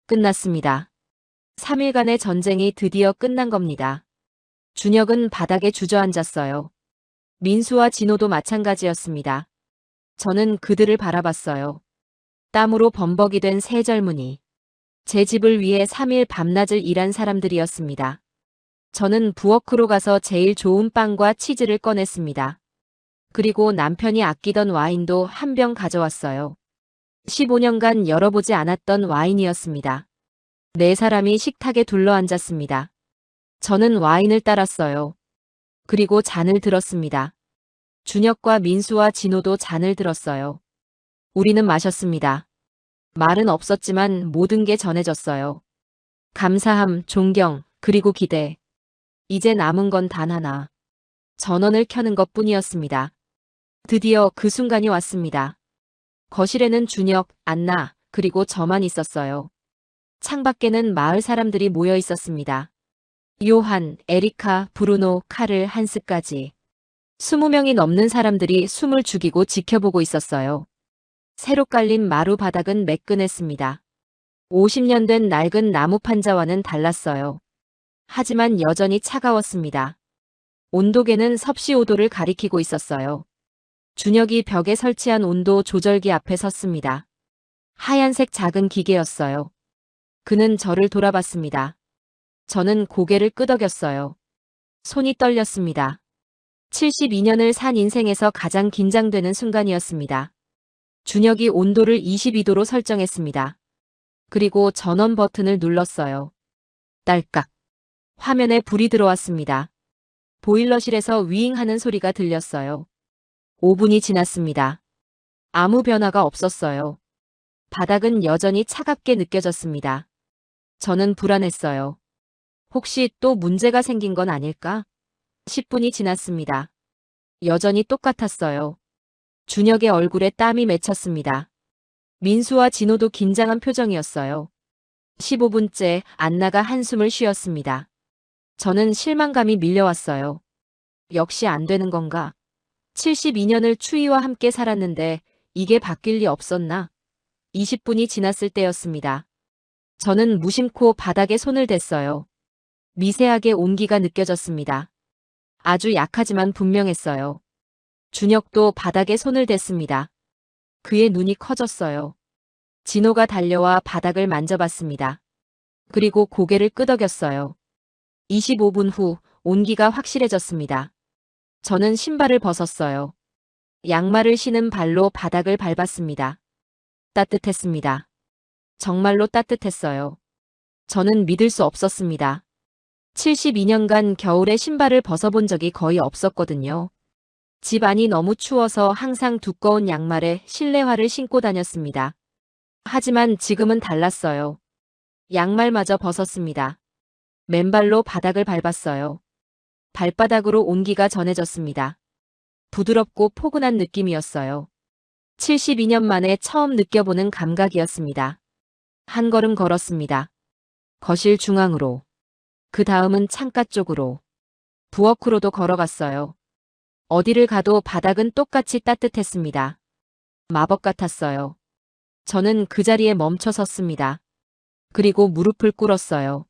D: 끝났습니다. 3일간의 전쟁이 드디어 끝난 겁니다. 준혁은 바닥에 주저앉았어요. 민수와 진호도 마찬가지였습니다. 저는 그들을 바라봤어요. 땀으로 범벅이 된 세 젊은이. 제 집을 위해 3일 밤낮을 일한 사람들이었습니다. 저는 부엌으로 가서 제일 좋은 빵과 치즈를 꺼냈습니다. 그리고 남편이 아끼던 와인도 한 병 가져왔어요. 15년간 열어보지 않았던 와인이었습니다. 네 사람이 식탁에 둘러앉았습니다. 저는 와인을 따랐어요. 그리고 잔을 들었습니다. 준혁과 민수와 진호도 잔을 들었어요. 우리는 마셨습니다. 말은 없었지만 모든 게 전해졌어요. 감사함, 존경, 그리고 기대. 이제 남은 건 단 하나. 전원을 켜는 것 뿐이었습니다. 드디어 그 순간이 왔습니다. 거실에는 준혁, 안나, 그리고 저만 있었어요. 창밖에는 마을 사람들이 모여 있었습니다. 요한, 에리카, 브루노, 카를, 한스까지. 20명이 넘는 사람들이 숨을 죽이고 지켜보고 있었어요. 새로 깔린 마루 바닥은 매끈했습니다. 50년 된 낡은 나무 판자와는 달랐어요. 하지만 여전히 차가웠습니다. 온도계는 섭씨 5도를 가리키고 있었어요. 준혁이 벽에 설치한 온도 조절기 앞에 섰습니다. 하얀색 작은 기계였어요. 그는 저를 돌아봤습니다. 저는 고개를 끄덕였어요. 손이 떨렸습니다. 72년을 산 인생에서 가장 긴장되는 순간이었습니다. 준혁이 온도를 22도로 설정했습니다. 그리고 전원 버튼을 눌렀어요. 딸깍. 화면에 불이 들어왔습니다. 보일러실에서 윙하는 소리가 들렸어요. 5분이 지났습니다. 아무 변화가 없었어요. 바닥은 여전히 차갑게 느껴졌습니다. 저는 불안했어요. 혹시 또 문제가 생긴 건 아닐까? 10분이 지났습니다. 여전히 똑같았어요. 준혁의 얼굴에 땀이 맺혔습니다. 민수와 진호도 긴장한 표정이었어요. 15분째 안나가 한숨을 쉬었습니다. 저는 실망감이 밀려왔어요. 역시 안 되는 건가? 72년을 추위와 함께 살았는데 이게 바뀔 리 없었나? 20분이 지났을 때였습니다. 저는 무심코 바닥에 손을 댔어요. 미세하게 온기가 느껴졌습니다. 아주 약하지만 분명했어요. 준혁도 바닥에 손을 댔습니다. 그의 눈이 커졌어요. 진호가 달려와 바닥을 만져봤습니다. 그리고 고개를 끄덕였어요. 25분 후 온기가 확실해졌습니다. 저는 신발을 벗었어요. 양말을 신은 발로 바닥을 밟았습니다. 따뜻했습니다. 정말로 따뜻했어요. 저는 믿을 수 없었습니다. 72년간 겨울에 신발을 벗어본 적이 거의 없었거든요. 집 안이 너무 추워서 항상 두꺼운 양말에 실내화를 신고 다녔습니다. 하지만 지금은 달랐어요. 양말마저 벗었습니다. 맨발로 바닥을 밟았어요. 발바닥으로 온기가 전해졌습니다. 부드럽고 포근한 느낌이었어요. 72년 만에 처음 느껴보는 감각이었습니다. 한 걸음 걸었습니다. 거실 중앙으로. 그 다음은 창가 쪽으로. 부엌으로도 걸어갔어요. 어디를 가도 바닥은 똑같이 따뜻했습니다. 마법 같았어요. 저는 그 자리에 멈춰 섰습니다. 그리고 무릎을 꿇었어요.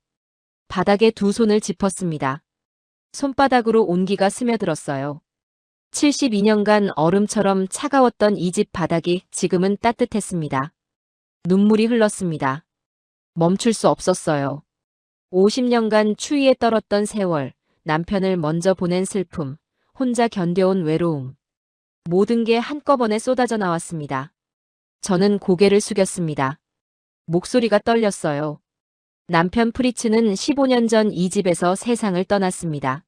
D: 바닥에 두 손을 짚었습니다. 손바닥으로 온기가 스며들었어요. 72년간 얼음처럼 차가웠던 이 집 바닥이 지금은 따뜻했습니다. 눈물이 흘렀습니다. 멈출 수 없었어요. 50년간 추위에 떨었던 세월, 남편을 먼저 보낸 슬픔, 혼자 견뎌온 외로움. 모든 게 한꺼번에 쏟아져 나왔습니다. 저는 고개를 숙였습니다. 목소리가 떨렸어요. 남편 프리츠는 15년 전 이 집에서 세상을 떠났습니다.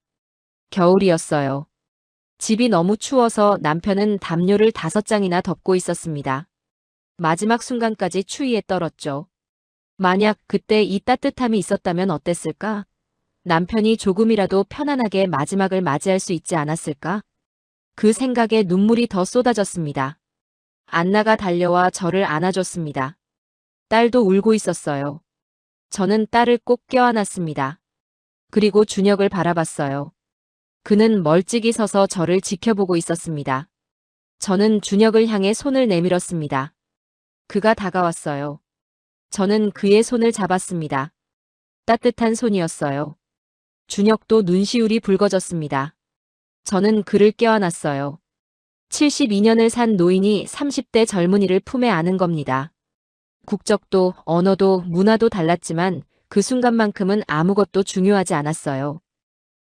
D: 겨울이었어요. 집이 너무 추워서 남편은 담요를 5장이나 덮고 있었습니다. 마지막 순간까지 추위에 떨었죠. 만약 그때 이 따뜻함이 있었다면 어땠을까? 남편이 조금이라도 편안하게 마지막을 맞이할 수 있지 않았을까? 그 생각에 눈물이 더 쏟아졌습니다. 안나가 달려와 저를 안아줬습니다. 딸도 울고 있었어요. 저는 딸을 꼭 껴안았습니다. 그리고 준혁을 바라봤어요. 그는 멀찍이 서서 저를 지켜보고 있었습니다. 저는 준혁을 향해 손을 내밀었습니다. 그가 다가왔어요. 저는 그의 손을 잡았습니다. 따뜻한 손이었어요. 준혁도 눈시울이 붉어졌습니다. 저는 그를 껴안았어요. 72년을 산 노인이 30대 젊은이를 품에 안은 겁니다. 국적도, 언어도, 문화도 달랐지만 그 순간만큼은 아무것도 중요하지 않았어요.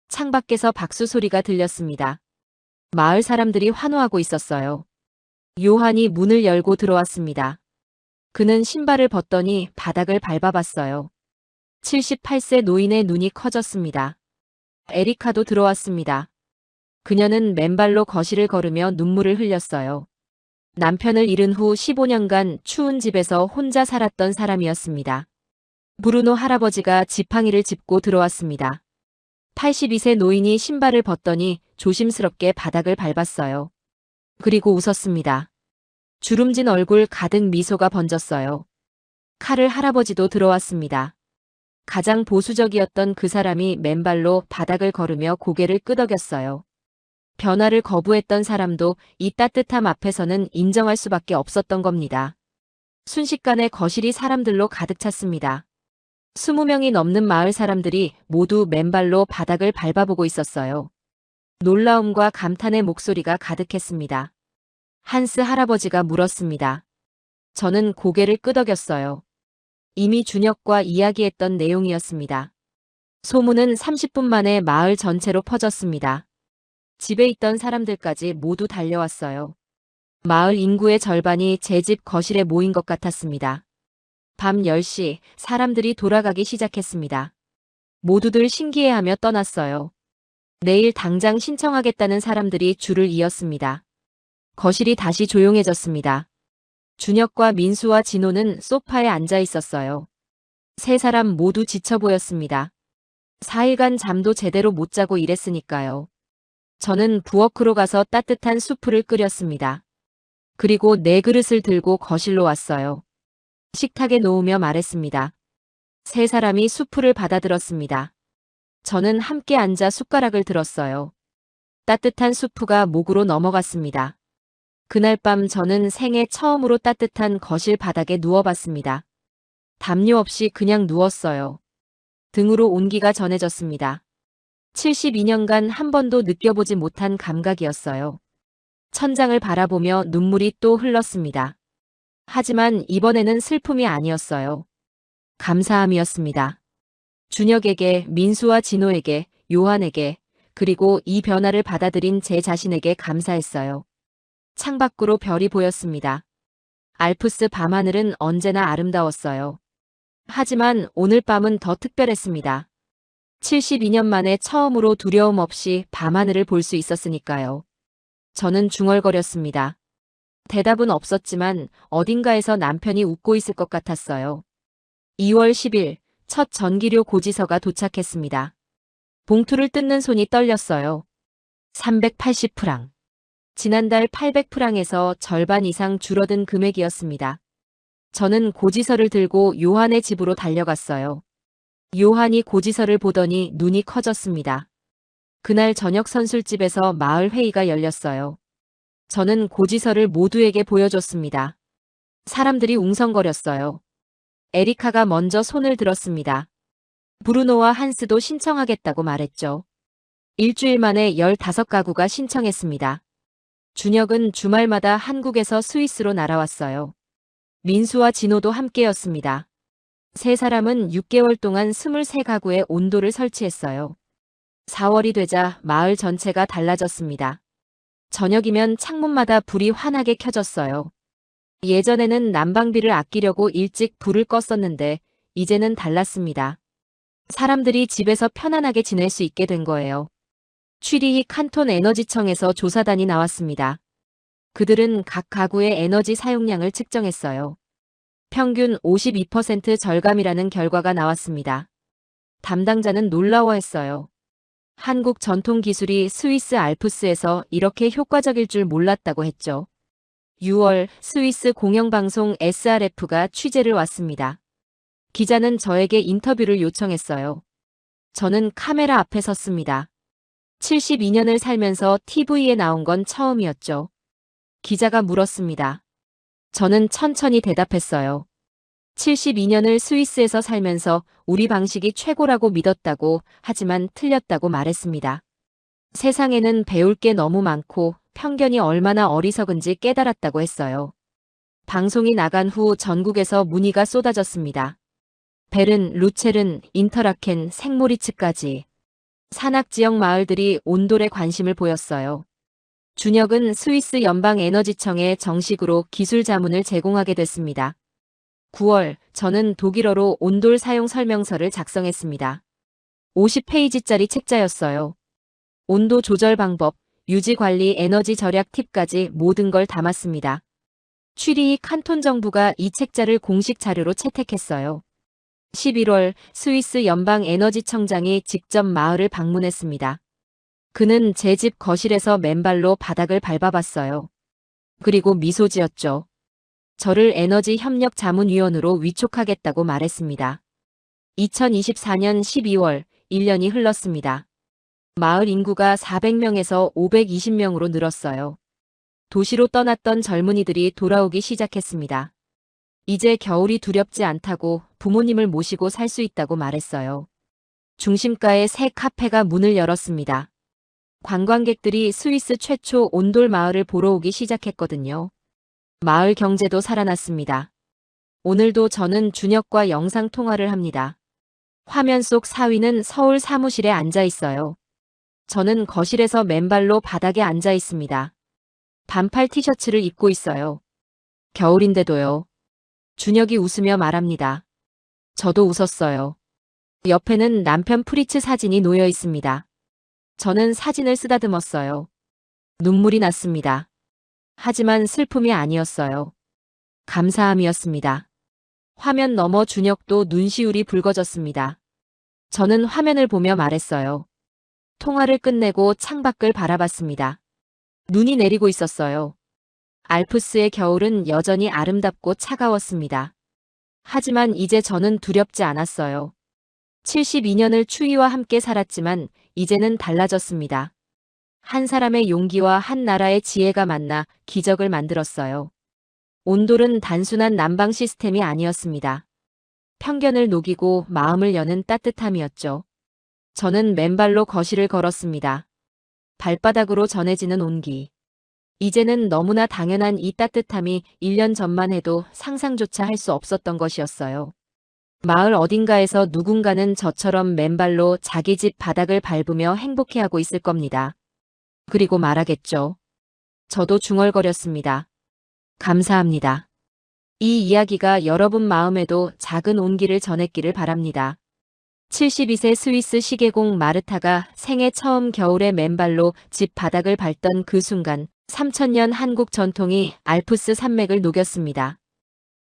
D: 창밖에서 박수 소리가 들렸습니다. 마을 사람들이 환호하고 있었어요. 요한이 문을 열고 들어왔습니다. 그는 신발을 벗더니 바닥을 밟아봤어요. 78세 노인의 눈이 커졌습니다. 에리카도 들어왔습니다. 그녀는 맨발로 거실을 걸으며 눈물을 흘렸어요. 남편을 잃은 후 15년간 추운 집에서 혼자 살았던 사람이었습니다. 브루노 할아버지가 지팡이를 짚고 들어왔습니다. 82세 노인이 신발을 벗더니 조심스럽게 바닥을 밟았어요. 그리고 웃었습니다. 주름진 얼굴 가득 미소가 번졌어요. 칼을 할아버지도 들어왔습니다. 가장 보수적이었던 그 사람이 맨발로 바닥을 걸으며 고개를 끄덕였어요. 변화를 거부했던 사람도 이 따뜻함 앞에서는 인정할 수밖에 없었던 겁니다. 순식간에 거실이 사람들로 가득 찼습니다. 20명이 넘는 마을 사람들이 모두 맨발로 바닥을 밟아보고 있었어요. 놀라움과 감탄의 목소리가 가득했습니다. 한스 할아버지가 물었습니다. 저는 고개를 끄덕였어요. 이미 준혁과 이야기했던 내용이었습니다. 소문은 30분 만에 마을 전체로 퍼졌습니다. 집에 있던 사람들까지 모두 달려왔어요. 마을 인구의 절반이 제 집 거실에 모인 것 같았습니다. 밤 10시 사람들이 돌아가기 시작했습니다. 모두들 신기해하며 떠났어요. 내일 당장 신청하겠다는 사람들이 줄을 이었습니다. 거실이 다시 조용해졌습니다. 준혁과 민수와 진호는 소파에 앉아 있었어요. 세 사람 모두 지쳐 보였습니다. 4일간 잠도 제대로 못 자고 일했으니까요. 저는 부엌으로 가서 따뜻한 수프를 끓였습니다. 그리고 4그릇을 들고 거실로 왔어요. 식탁에 놓으며 말했습니다. 세 사람이 수프를 받아들었습니다. 저는 함께 앉아 숟가락을 들었어요. 따뜻한 수프가 목으로 넘어갔습니다. 그날 밤 저는 생애 처음으로 따뜻한 거실 바닥에 누워봤습니다. 담요 없이 그냥 누웠어요. 등으로 온기가 전해졌습니다. 72년간 한 번도 느껴보지 못한 감각이었어요. 천장을 바라보며 눈물이 또 흘렀습니다. 하지만 이번에는 슬픔이 아니었어요. 감사함이었습니다. 준혁에게, 민수와 진호에게, 요한에게, 그리고 이 변화를 받아들인 제 자신에게 감사했어요. 창밖으로 별이 보였습니다. 알프스 밤하늘은 언제나 아름다웠어요. 하지만 오늘 밤은 더 특별했습니다. 72년 만에 처음으로 두려움 없이 밤하늘을 볼 수 있었으니까요. 저는 중얼거렸습니다. 대답은 없었지만 어딘가에서 남편이 웃고 있을 것 같았어요. 2월 10일 첫 전기료 고지서가 도착했습니다. 봉투를 뜯는 손이 떨렸어요. 380프랑. 지난달 800프랑에서 절반 이상 줄어든 금액이었습니다. 저는 고지서를 들고 요한의 집으로 달려갔어요. 요한이 고지서를 보더니 눈이 커졌습니다. 그날 저녁 선술집에서 마을 회의가 열렸어요. 저는 고지서를 모두에게 보여줬습니다. 사람들이 웅성거렸어요. 에리카가 먼저 손을 들었습니다. 브루노와 한스도 신청하겠다고 말했죠. 일주일 만에 15가구가 신청했습니다. 준혁은 주말마다 한국에서 스위스로 날아왔어요. 민수와 진호도 함께였습니다. 세 사람은 6개월 동안 23가구의 온도를 설치했어요. 4월이 되자 마을 전체가 달라졌습니다. 저녁이면 창문마다 불이 환하게 켜졌어요. 예전에는 난방비를 아끼려고 일찍 불을 껐었는데 이제는 달랐습니다. 사람들이 집에서 편안하게 지낼 수 있게 된 거예요. 취리히 칸톤 에너지청에서 조사단이 나왔습니다. 그들은 각 가구의 에너지 사용량을 측정했어요. 평균 52% 절감이라는 결과가 나왔습니다. 담당자는 놀라워했어요. 한국 전통 기술이 스위스 알프스에서 이렇게 효과적일 줄 몰랐다고 했죠. 6월 스위스 공영방송 SRF가 취재를 왔습니다. 기자는 저에게 인터뷰를 요청했어요. 저는 카메라 앞에 섰습니다. 72년을 살면서 TV에 나온 건 처음이었죠. 기자가 물었습니다. 저는 천천히 대답했어요. 72년을 스위스에서 살면서 우리 방식이 최고라고 믿었다고, 하지만 틀렸다고 말했습니다. 세상에는 배울 게 너무 많고 편견이 얼마나 어리석은지 깨달았다고 했어요. 방송이 나간 후 전국에서 문의가 쏟아졌습니다. 베른, 루체른, 인터라켄, 생모리츠까지. 산악지역 마을들이 온돌에 관심을 보였어요. 준혁은 스위스 연방에너지청에 정식으로 기술 자문을 제공하게 됐습니다. 9월, 저는 독일어로 온돌 사용 설명서를 작성했습니다. 50페이지짜리 책자였어요. 온도 조절 방법, 유지 관리 에너지 절약 팁까지 모든 걸 담았습니다. 취리히 칸톤 정부가 이 책자를 공식 자료로 채택했어요. 11월 스위스 연방 에너지청장이 직접 마을을 방문했습니다. 그는 제 집 거실에서 맨발로 바닥을 밟아봤어요. 그리고 미소 지었죠. 저를 에너지 협력 자문위원으로 위촉하겠다고 말했습니다. 2024년 12월 1년이 흘렀습니다. 마을 인구가 400명에서 520명으로 늘었어요. 도시로 떠났던 젊은이들이 돌아오기 시작했습니다. 이제 겨울이 두렵지 않다고 부모님을 모시고 살 수 있다고 말했어요. 중심가에 새 카페가 문을 열었습니다. 관광객들이 스위스 최초 온돌 마을을 보러 오기 시작했거든요. 마을 경제도 살아났습니다. 오늘도 저는 준혁과 영상 통화를 합니다. 화면 속 사위는 서울 사무실에 앉아 있어요. 저는 거실에서 맨발로 바닥에 앉아 있습니다. 반팔 티셔츠를 입고 있어요. 겨울인데도요. 준혁이 웃으며 말합니다. 저도 웃었어요. 옆에는 남편 프리츠 사진이 놓여 있습니다. 저는 사진을 쓰다듬었어요. 눈물이 났습니다. 하지만 슬픔이 아니었어요. 감사함이었습니다. 화면 너머 준혁도 눈시울이 붉어졌습니다. 저는 화면을 보며 말했어요. 통화를 끝내고 창밖을 바라봤습니다. 눈이 내리고 있었어요. 알프스의 겨울은 여전히 아름답고 차가웠습니다. 하지만 이제 저는 두렵지 않았어요. 72년을 추위와 함께 살았지만 이제는 달라졌습니다. 한 사람의 용기와 한 나라의 지혜가 만나 기적을 만들었어요. 온돌은 단순한 난방 시스템이 아니었습니다. 편견을 녹이고 마음을 여는 따뜻함이었죠. 저는 맨발로 거실을 걸었습니다. 발바닥으로 전해지는 온기. 이제는 너무나 당연한 이 따뜻함이 1년 전만 해도 상상조차 할 수 없었던 것이었어요. 마을 어딘가에서 누군가는 저처럼 맨발로 자기 집 바닥을 밟으며 행복해하고 있을 겁니다. 그리고 말하겠죠. 저도 중얼거렸습니다. 감사합니다. 이 이야기가 여러분 마음에도 작은 온기를 전했기를 바랍니다. 72세 스위스 시계공 마르타가 생애 처음 겨울에 맨발로 집 바닥을 밟던 그 순간 3000년 한국 전통이 알프스 산맥을 녹였습니다.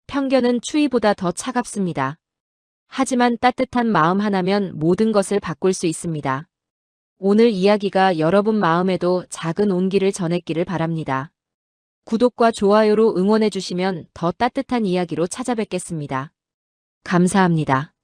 D: 편견은 추위보다 더 차갑습니다. 하지만 따뜻한 마음 하나면 모든 것을 바꿀 수 있습니다. 오늘 이야기가 여러분 마음에도 작은 온기를 전했기를 바랍니다. 구독과 좋아요로 응원해 주시면 더 따뜻한 이야기로 찾아뵙겠습니다. 감사합니다.